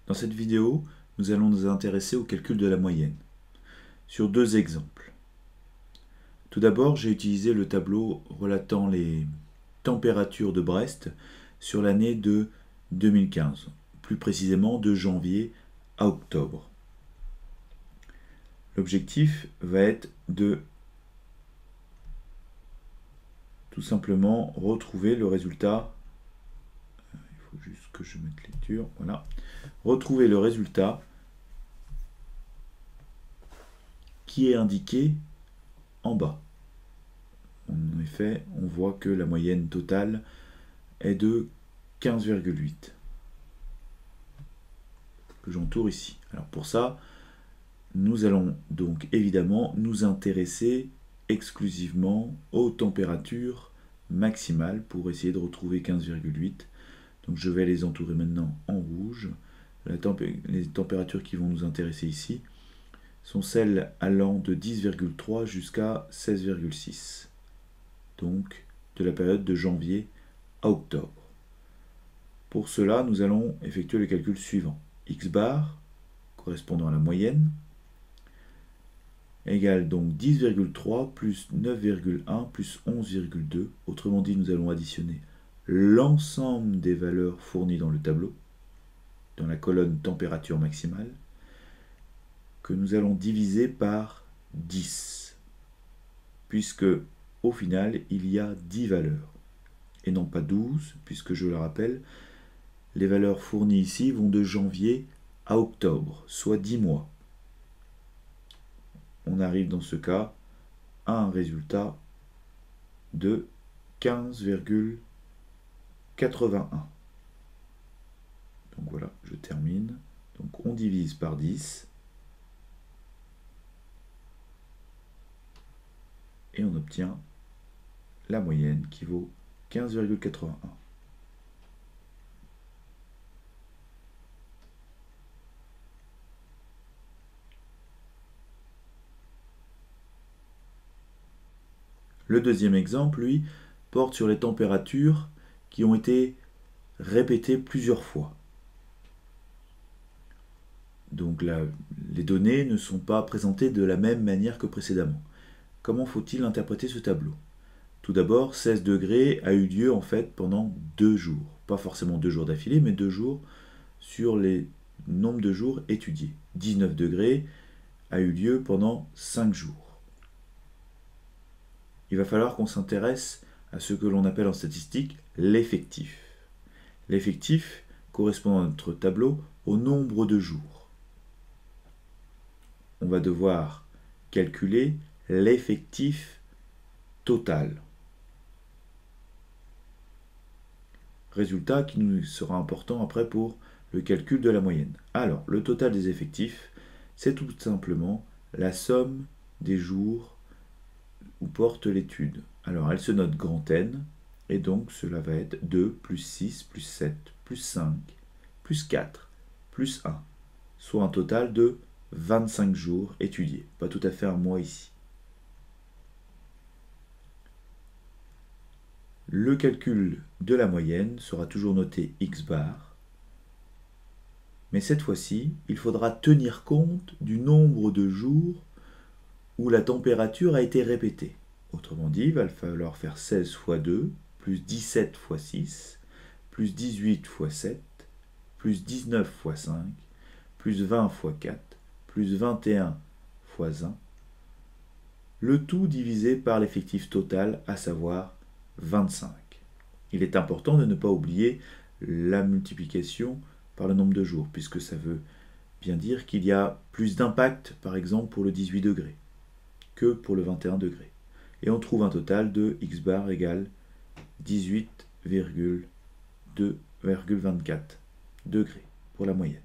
Dans cette vidéo, nous allons nous intéresser au calcul de la moyenne, sur deux exemples. Tout d'abord, j'ai utilisé le tableau relatant les températures de Brest sur l'année de 2015, plus précisément de janvier à octobre. L'objectif va être de tout simplement retrouver le résultat. Il faut juste que je mette lecture. Voilà. Retrouver le résultat qui est indiqué en bas. En effet, on voit que la moyenne totale est de 15,8 que j'entoure ici. Alors pour ça, nous allons donc évidemment nous intéresser exclusivement aux températures maximales pour essayer de retrouver 15,8. Donc je vais les entourer maintenant en rouge. Les températures qui vont nous intéresser ici sont celles allant de 10,3 jusqu'à 16,6. Donc de la période de janvier à octobre. Pour cela, nous allons effectuer le calcul suivant. X bar, correspondant à la moyenne, égale donc 10,3 plus 9,1 plus 11,2. Autrement dit, nous allons additionner l'ensemble des valeurs fournies dans le tableau, dans la colonne température maximale, que nous allons diviser par 10, puisque au final, il y a 10 valeurs, et non pas 12, puisque je le rappelle, les valeurs fournies ici vont de janvier à octobre, soit 10 mois. On arrive dans ce cas à un résultat de 15,81. Donc voilà, je termine. Donc on divise par 10 et on obtient la moyenne qui vaut 15,81. Le deuxième exemple, lui, porte sur les températures qui ont été répétées plusieurs fois. Donc les données ne sont pas présentées de la même manière que précédemment. Comment faut-il interpréter ce tableau? Tout d'abord, 16 degrés a eu lieu en fait pendant 2 jours. Pas forcément 2 jours d'affilée, mais 2 jours sur les nombres de jours étudiés. 19 degrés a eu lieu pendant 5 jours. Il va falloir qu'on s'intéresse à ce que l'on appelle en statistique l'effectif. L'effectif correspond dans notre tableau au nombre de jours. On va devoir calculer l'effectif total. Résultat qui nous sera important après pour le calcul de la moyenne. Alors, le total des effectifs, c'est tout simplement la somme des jours où porte l'étude. Alors, elle se note grand N, et donc cela va être 2 plus 6 plus 7 plus 5 plus 4 plus 1, soit un total de 25 jours étudiés. Pas tout à fait un mois ici. Le calcul de la moyenne sera toujours noté X bar, mais cette fois-ci, il faudra tenir compte du nombre de jours où la température a été répétée. Autrement dit, il va falloir faire 16 fois 2, plus 17 fois 6, plus 18 fois 7, plus 19 fois 5, plus 20 fois 4, plus 21 fois 1, le tout divisé par l'effectif total, à savoir 25. Il est important de ne pas oublier la multiplication par le nombre de jours, puisque ça veut bien dire qu'il y a plus d'impact, par exemple, pour le 18 degrés que pour le 21 degrés. Et on trouve un total de X bar égale 18,2,24 degrés pour la moyenne.